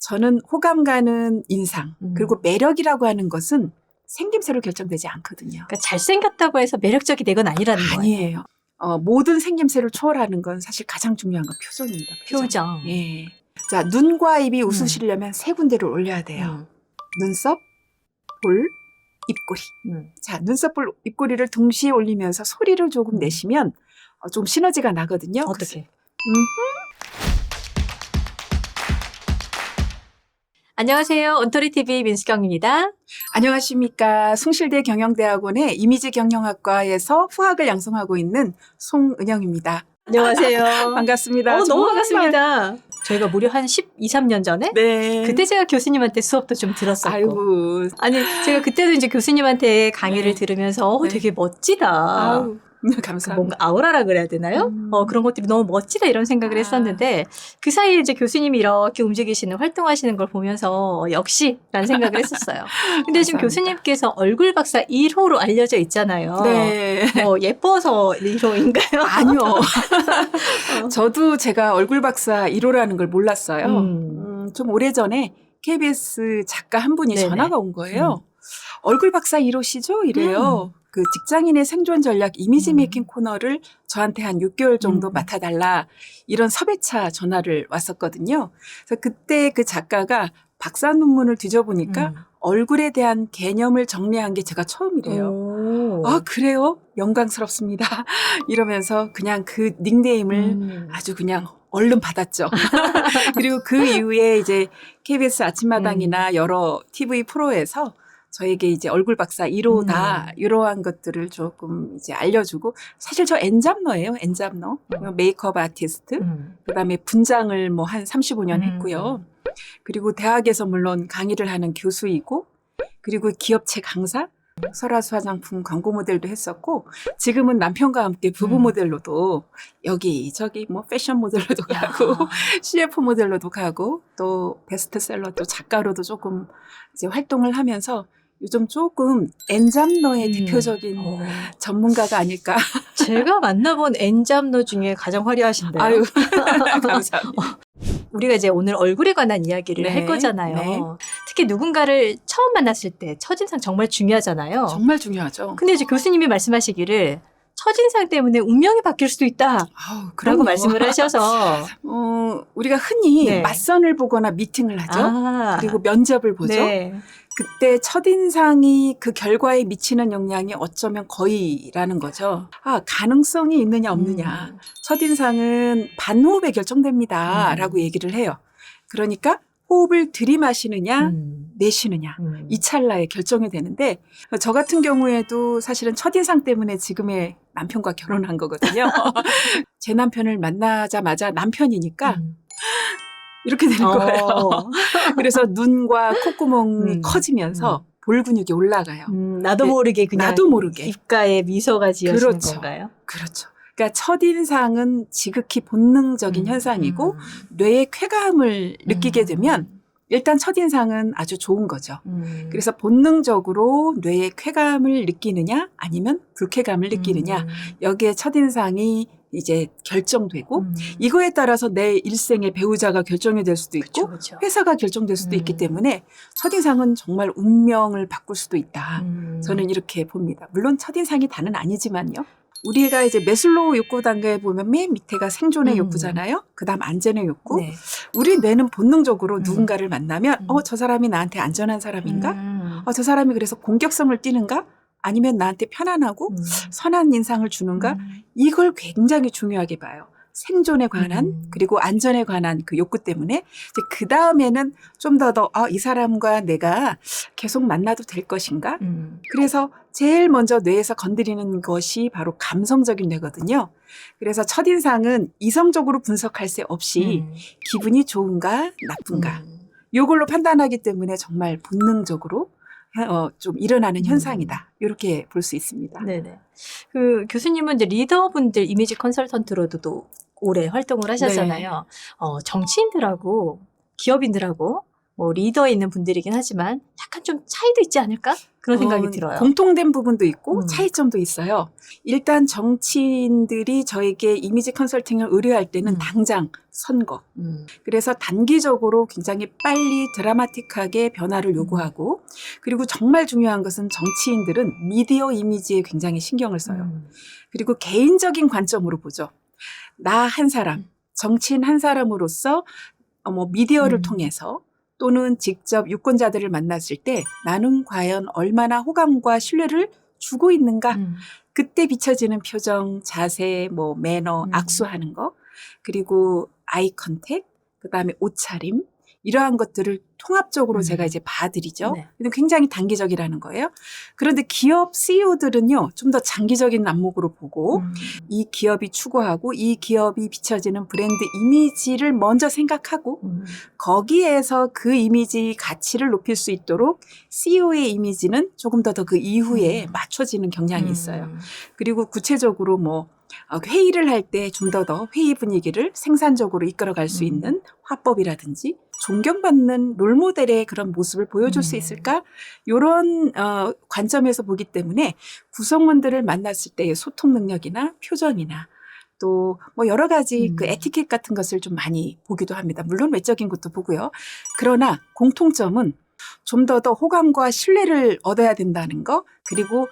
저는 호감 가는 인상 그리고 매력이라고 하는 것은 생김새로 결정되지 않거든요. 그러니까 잘생겼다고 해서 매력적이 되건 아니라는 거예요. 아니에요. 모든 생김새를 초월하는 건 사실 가장 중요한 건 표정입니다. 표정. 예. 자, 눈과 입이 웃으시려면 세 군데를 올려야 돼요. 눈썹, 볼, 입꼬리. 자, 눈썹, 볼, 입꼬리를 동시에 올리면서 소리를 조금 내시면 좀 시너지가 나거든요. 어떻게? 안녕하세요. 온토리TV 민수경입니다. 안녕하십니까. 숭실대 경영대학원의 이미지 경영학과에서 후학을 양성하고 있는 송은영입니다. 안녕하세요. 반갑습니다. 너무 반갑습니다. 저희가 무려 한 12, 13년 전에 네. 그때 제가 교수님한테 수업도 좀 들었었고. 아이고. 아니 제가 그때도 이제 교수님한테 강의를 네. 들으면서 네. 되게 멋지다. 아우, 감사합니다. 뭔가 아우라라 그래야 되나요? 그런 것들이 너무 멋지다 이런 생각을 했었는데 그 사이에 이제 교수님이 이렇게 움직이시는 활동하시는 걸 보면서 역시라는 생각을 했었어요. 근데 지금 감사합니다. 교수님께서 얼굴 박사 1호로 알려져 있잖아요. 네. 예뻐서 1호인가요? 아니요. 저도 제가 얼굴 박사 1호라는 걸 몰랐어요. 좀 오래전에 KBS 작가 한 분이 네네. 전화가 온 거예요. 얼굴 박사 1호시죠? 이래요. 그 직장인의 생존 전략 이미지 메이킹 코너를 저한테 한 6개월 정도 맡아달라 이런 섭외차 전화를 왔었거든요. 그래서 그때 그 작가가 박사 논문을 뒤져보니까 얼굴에 대한 개념을 정리한 게 제가 처음이래요. 아, 그래요? 영광스럽습니다. 이러면서 그냥 그 닉네임을 아주 그냥 얼른 받았죠. 그리고 그 이후에 이제 KBS 아침마당이나 여러 TV 프로에서 저에게 이제 얼굴 박사 1호다 이러한 것들을 조금 이제 알려주고 사실 저 엔잡러예요. 엔잡러. 메이크업 아티스트. 그다음에 분장을 뭐 한 35년 했고요. 그리고 대학에서 물론 강의를 하는 교수이고 그리고 기업체 강사. 설화수 화장품 광고 모델도 했었고 지금은 남편과 함께 부부 모델로도 여기저기 뭐 패션 모델로도 가고 CF 모델로도 가고 또 베스트셀러 또 작가로도 조금 이제 활동을 하면서 요즘 조금 엔잡러의 대표적인 전문가가 아닐까. 제가 만나본 엔잡러 중에 가장 화려하신데요. 아유, 감사합니다. 우리가 이제 오늘 얼굴에 관한 이야기를 네, 할 거잖아요. 네. 특히 누군가를 처음 만났을 때 첫인상 정말 중요하잖아요. 정말 중요하죠. 근데 이제 교수님이 말씀하시기를 첫인상 때문에 운명이 바뀔 수도 있다. 아우, 라고 그럼요. 말씀을 하셔서. 우리가 흔히 네. 맞선을 보거나 미팅을 하죠. 그리고 면접을 보죠. 네. 그때 첫인상이 그 결과에 미치는 영향이 어쩌면 거의라는 거죠. 아, 가능성이 있느냐 없느냐. 첫인상은 반호흡에 결정됩니다. 라고 얘기를 해요. 그러니까 호흡을 들이마시느냐 내쉬느냐. 이 찰나에 결정이 되는데 저 같은 경우에도 사실은 첫인상 때문에 지금의 남편과 결혼한 거거든요. 제 남편을 만나자마자 남편이니까 이렇게 되는 거예요. 그래서 눈과 콧구멍이 커지면서 볼 근육이 올라가요. 나도 모르게 그냥 나도 모르게. 입가에 미소가 지어지는 그렇죠. 건가요? 그렇죠. 그러니까 첫인상은 지극히 본능적인 현상이고 뇌의 쾌감을 느끼게 되면 일단 첫인상은 아주 좋은 거죠. 그래서 본능적으로 뇌의 쾌감을 느끼느냐 아니면 불쾌감을 느끼느냐 여기에 첫인상이 이제 결정되고 이거에 따라서 내 일생의 배우자가 결정이 될 수도 있고 그렇죠. 회사가 결정될 수도 있기 때문에 첫인상은 정말 운명을 바꿀 수도 있다. 저는 이렇게 봅니다. 물론 첫인상이 다는 아니지만요. 우리가 이제 메슬로우 욕구 단계에 보면 맨 밑에가 생존의 욕구잖아요. 그다음 안전의 욕구. 네. 우리 뇌는 본능적으로 누군가를 만나면 저 사람이 나한테 안전한 사람인가? 저 사람이 그래서 공격성을 띠는가? 아니면 나한테 편안하고 선한 인상을 주는가? 이걸 굉장히 중요하게 봐요. 생존에 관한 그리고 안전에 관한 그 욕구 때문에 이제 그 다음에는 좀 더 이 사람과 내가 계속 만나도 될 것인가? 그래서 제일 먼저 뇌에서 건드리는 것이 바로 감성적인 뇌거든요. 그래서 첫인상은 이성적으로 분석할 새 없이 기분이 좋은가 나쁜가 이걸로 판단하기 때문에 정말 본능적으로 좀 일어나는 현상이다. 이렇게 볼 수 있습니다. 네네. 그 교수님은 이제 리더분들 이미지 컨설턴트로도 또 오래 활동을 하셨잖아요. 정치인들하고 기업인들하고 뭐 리더에 있는 분들이긴 하지만 약간 좀 차이도 있지 않을까? 그런 생각이 들어요. 공통된 부분도 있고 음. 차이점도 있어요. 일단 정치인들이 저에게 이미지 컨설팅을 의뢰할 때는 당장 선거. 그래서 단기적으로 굉장히 빨리 드라마틱하게 변화를 요구하고 그리고 정말 중요한 것은 정치인들은 미디어 이미지에 굉장히 신경을 써요. 그리고 개인적인 관점으로 보죠. 나 한 사람, 정치인 한 사람으로서 뭐 미디어를 통해서 또는 직접 유권자들을 만났을 때 나는 과연 얼마나 호감과 신뢰를 주고 있는가. 그때 비춰지는 표정, 자세, 뭐 매너, 악수하는 거, 그리고 아이 컨택, 그다음에 옷차림 이러한 것들을 통합적으로 제가 이제 봐드리죠. 네. 근데 굉장히 단기적이라는 거예요. 그런데 기업 CEO들은요, 좀 더 장기적인 안목으로 보고 이 기업이 추구하고 이 기업이 비춰지는 브랜드 이미지를 먼저 생각하고 거기에서 그 이미지 가치를 높일 수 있도록 CEO의 이미지는 조금 더 그 이후에 맞춰지는 경향이 있어요. 그리고 구체적으로 뭐 회의를 할 때 좀 더 회의 분위기를 생산적으로 이끌어갈 수 있는 화법이라든지 존경받는 롤모델의 그런 모습을 보여줄 수 있을까? 이런 관점에서 보기 때문에 구성원들을 만났을 때의 소통 능력이나 표정이나 또 뭐 여러 가지 그 에티켓 같은 것을 좀 많이 보기도 합니다. 물론 외적인 것도 보고요. 그러나 공통점은 좀 더 호감과 신뢰를 얻어야 된다는 거 그리고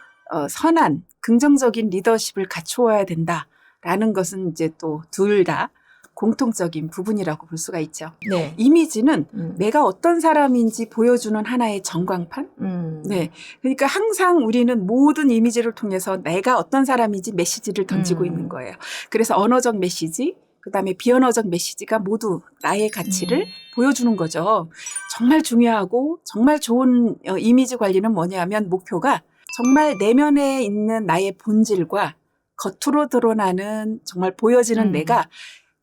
선한 긍정적인 리더십을 갖추어야 된다라는 것은 이제 또 둘 다 공통적인 부분이라고 볼 수가 있죠. 네. 이미지는 내가 어떤 사람인지 보여주는 하나의 전광판. 네. 그러니까 항상 우리는 모든 이미지를 통해서 내가 어떤 사람인지 메시지를 던지고 있는 거예요. 그래서 언어적 메시지, 그다음에 비언어적 메시지가 모두 나의 가치를 보여주는 거죠. 정말 중요하고 정말 좋은 이미지 관리는 뭐냐면 목표가 정말 내면에 있는 나의 본질과 겉으로 드러나는 정말 보여지는 내가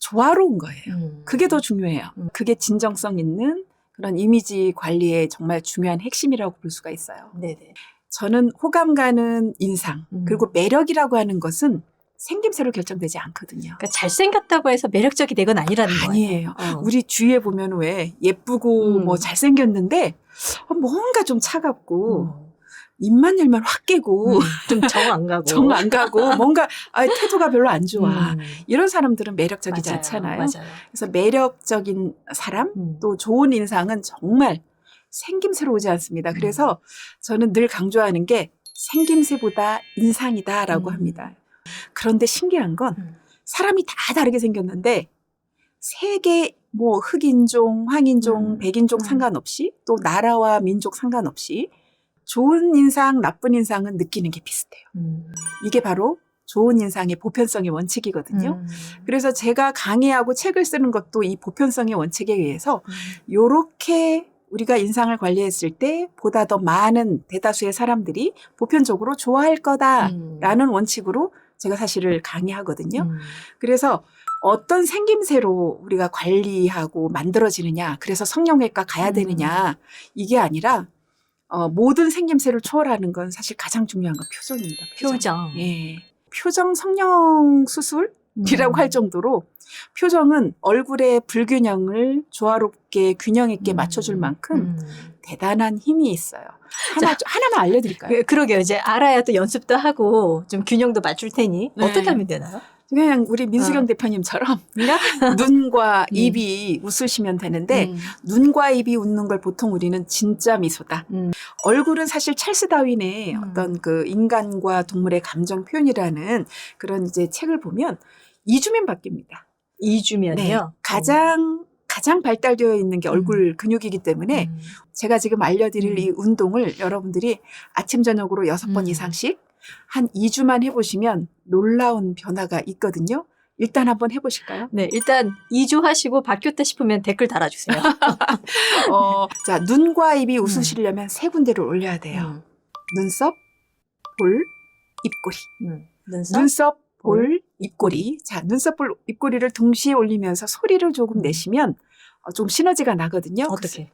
조화로운 거예요. 그게 더 중요해요. 그게 진정성 있는 그런 이미지 관리의 정말 중요한 핵심이라고 볼 수가 있어요. 네네. 저는 호감 가는 인상 그리고 매력이라고 하는 것은 생김새로 결정되지 않거든요. 그러니까 잘생겼다고 해서 매력적이 되건 아니라는 거예요. 아니에요. 우리 주위에 보면 왜 예쁘고 뭐 잘생겼는데 뭔가 좀 차갑고 입만 열면 확 깨고 좀 정 안 가고 정 안 가고 뭔가 태도가 별로 안 좋아. 이런 사람들은 매력적이지 맞아요. 않잖아요. 맞아요. 그래서 매력적인 사람 또 좋은 인상은 정말 생김새로 오지 않습니다. 그래서 저는 늘 강조하는 게 생김새보다 인상이다라고 합니다. 그런데 신기한 건 사람이 다 다르게 생겼는데 세계 뭐 흑인종, 황인종, 백인종 상관없이 또 나라와 민족 상관없이 좋은 인상, 나쁜 인상은 느끼는 게 비슷해요. 이게 바로 좋은 인상의 보편성의 원칙이거든요. 그래서 제가 강의하고 책을 쓰는 것도 이 보편성의 원칙에 의해서 요렇게 우리가 인상을 관리했을 때 보다 더 많은 대다수의 사람들이 보편적으로 좋아할 거다라는 원칙으로 제가 사실을 강의하거든요. 그래서 어떤 생김새로 우리가 관리하고 만들어지느냐, 그래서 성형외과 가야 되느냐, 이게 아니라 모든 생김새를 초월하는 건 사실 가장 중요한 건 표정입니다. 표정. 예. 표정 성형 수술이라고 할 정도로 표정은 얼굴의 불균형을 조화롭게 균형 있게 맞춰줄 만큼 대단한 힘이 있어요. 하나만 알려드릴까요? 그러게요. 이제 알아야 또 연습도 하고 좀 균형도 맞출 테니 네. 어떻게 하면 되나요? 그냥 우리 민수경 대표님처럼 눈과 입이 웃으시면 되는데 눈과 입이 웃는 걸 보통 우리는 진짜 미소다. 얼굴은 사실 찰스 다윈의 어떤 그 인간과 동물의 감정 표현이라는 그런 이제 책을 보면 2주면 바뀝니다. 2주면이요? 네. 가장 발달되어 있는 게 얼굴 근육이기 때문에 제가 지금 알려드릴 이 운동을 여러분들이 아침 저녁으로 6번 이상씩 한 2주만 해보시면 놀라운 변화가 있거든요. 일단 한번 해보실까요? 네, 일단 2주 하시고 바뀌었다 싶으면 댓글 달아주세요. 자, 눈과 입이 웃으시려면 3군데를 올려야 돼요. 눈썹, 볼, 입꼬리. 눈썹, 볼, 입꼬리. 자, 눈썹, 볼, 입꼬리를 동시에 올리면서 소리를 조금 내시면 좀 시너지가 나거든요. 어떻게?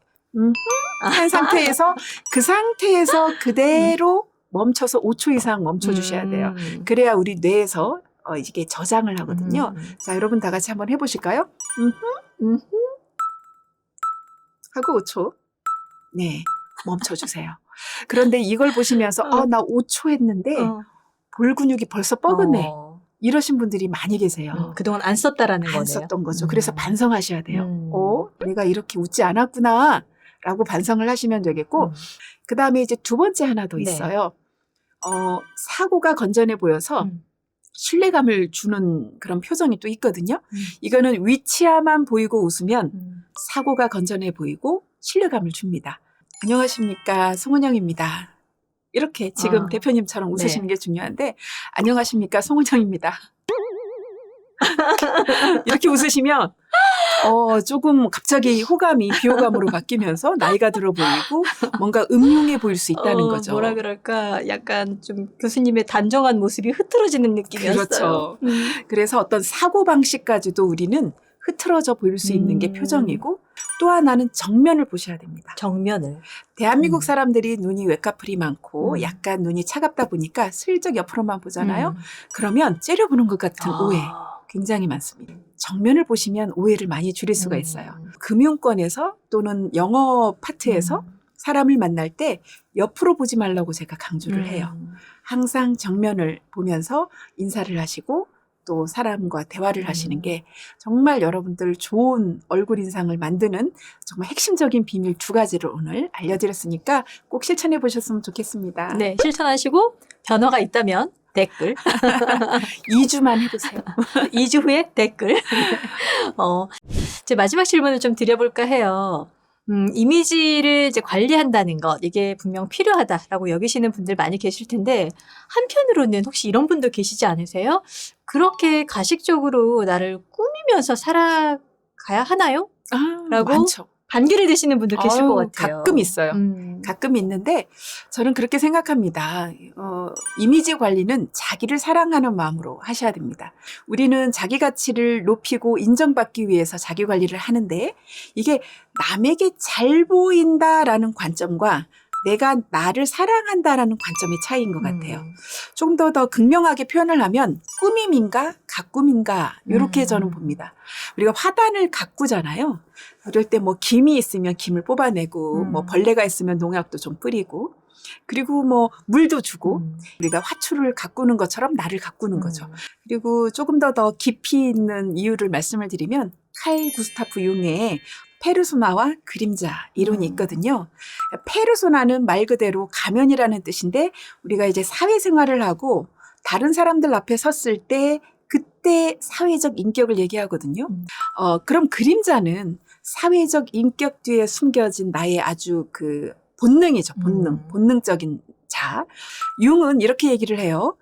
한 상태에서 그 상태에서 그대로 멈춰서 5초 이상 멈춰주셔야 돼요. 그래야 우리 뇌에서 이게 저장을 하거든요. 자, 여러분 다 같이 한번 해보실까요? 하고 5초. 네, 멈춰주세요. 그런데 이걸 보시면서 나 5초 했는데 볼 근육이 벌써 뻐근해. 이러신 분들이 많이 계세요. 그동안 안 썼다라는 안 거네요. 썼던 거죠. 그래서 반성하셔야 돼요. 음. 내가 이렇게 웃지 않았구나 라고 반성을 하시면 되겠고 그 다음에 이제 두 번째 하나 더 네. 있어요. 사고가 건전해 보여서 신뢰감을 주는 그런 표정이 또 있거든요. 이거는 위치야만 보이고 웃으면 사고가 건전해 보이고 신뢰감을 줍니다. 안녕하십니까, 송은영입니다. 이렇게 지금 대표님처럼 웃으시는 게 중요한데 안녕하십니까, 송은영입니다. 이렇게 웃으시면 조금 갑자기 호감이 비호감으로 바뀌면서 나이가 들어 보이고 뭔가 음흉해 보일 수 있다는 거죠. 뭐라 그럴까? 약간 좀 교수님의 단정한 모습이 흐트러지는 느낌이었어요. 그렇죠. 그래서 어떤 사고방식까지도 우리는 흐트러져 보일 수 있는 게 표정이고 또 하나는 정면을 보셔야 됩니다. 정면을. 대한민국 사람들이 눈이 외카풀이 많고 약간 눈이 차갑다 보니까 슬쩍 옆으로만 보잖아요. 그러면 째려보는 것 같은 오해 굉장히 많습니다. 정면을 보시면 오해를 많이 줄일 수가 있어요. 금융권에서 또는 영어 파트에서 사람을 만날 때 옆으로 보지 말라고 제가 강조를 해요. 항상 정면을 보면서 인사를 하시고 또 사람과 대화를 하시는 게 정말 여러분들 좋은 얼굴 인상을 만드는 정말 핵심적인 비밀 2가지를 오늘 알려드렸으니까 꼭 실천해 보셨으면 좋겠습니다. 네, 실천하시고 변화가 있다면 댓글. 2주만 해보세요. 2주 후에 댓글. 제 마지막 질문을 좀 드려볼까 해요. 이미지를 이제 관리한다는 것, 이게 분명 필요하다라고 여기시는 분들 많이 계실 텐데, 한편으로는 혹시 이런 분도 계시지 않으세요? 그렇게 가식적으로 나를 꾸미면서 살아가야 하나요? 라고 많죠. 반기를 드시는 분도 계실 것 같아요. 가끔 있어요. 가끔 있는데 저는 그렇게 생각합니다. 이미지 관리는 자기를 사랑하는 마음으로 하셔야 됩니다. 우리는 자기 가치를 높이고 인정받기 위해서 자기 관리를 하는데 이게 남에게 잘 보인다라는 관점과 내가 나를 사랑한다라는 관점의 차이인 것 같아요. 좀 더 극명하게 표현을 하면 꾸밈인가 가꿈인가 이렇게 저는 봅니다. 우리가 화단을 가꾸잖아요. 그럴 때 뭐 김이 있으면 김을 뽑아내고 뭐 벌레가 있으면 농약도 좀 뿌리고 그리고 뭐 물도 주고 우리가 화초를 가꾸는 것처럼 나를 가꾸는 거죠. 그리고 조금 더 깊이 있는 이유를 말씀을 드리면 칼 구스타프 융의 페르소나와 그림자 이론이 있거든요. 페르소나는 말 그대로 가면이라는 뜻인데 우리가 이제 사회생활을 하고 다른 사람들 앞에 섰을 때 그때 사회적 인격을 얘기하거든요. 그럼 그림자는 사회적 인격 뒤에 숨겨진 나의 아주 그 본능이죠. 본능적인 자. 융은 이렇게 얘기를 해요.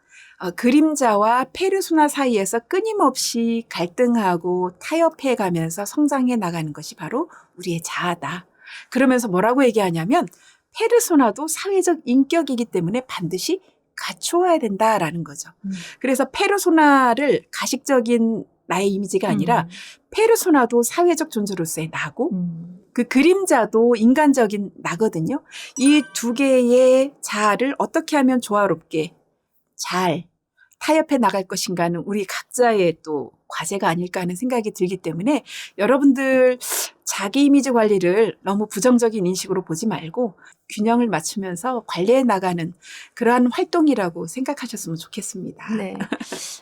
그림자와 페르소나 사이에서 끊임없이 갈등하고 타협해 가면서 성장해 나가는 것이 바로 우리의 자아다. 그러면서 뭐라고 얘기하냐면 페르소나도 사회적 인격이기 때문에 반드시 갖추어야 된다라는 거죠. 그래서 페르소나를 가식적인 나의 이미지가 아니라 페르소나도 사회적 존재로서의 나고 그 그림자도 인간적인 나거든요. 이 2개의 자아를 어떻게 하면 조화롭게 잘 타협해 나갈 것인가는 우리 각자의 또 과제가 아닐까 하는 생각이 들기 때문에 여러분들 자기 이미지 관리를 너무 부정적인 인식으로 보지 말고 균형을 맞추면서 관리해 나가는 그러한 활동이라고 생각하셨으면 좋겠습니다. 네.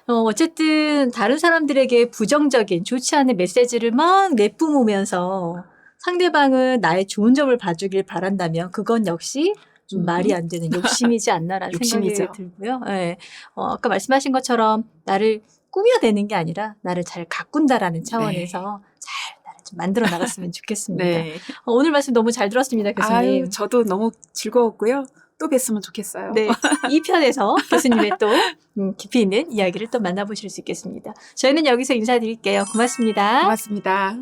어쨌든 다른 사람들에게 부정적인 좋지 않은 메시지를 막 내뿜으면서 상대방은 나의 좋은 점을 봐주길 바란다면 그건 역시 좀 말이 안 되는 욕심이지 않나라는 욕심이죠. 생각이 들고요. 네. 아까 말씀하신 것처럼 나를 꾸며내는 게 아니라 나를 잘 가꾼다라는 차원에서 잘 나를 좀 만들어 나갔으면 좋겠습니다. 네. 오늘 말씀 너무 잘 들었습니다, 교수님. 저도 너무 즐거웠고요. 또 뵀으면 좋겠어요. 네, 2편에서 교수님의 또 깊이 있는 이야기를 또 만나보실 수 있겠습니다. 저희는 여기서 인사드릴게요. 고맙습니다. 고맙습니다.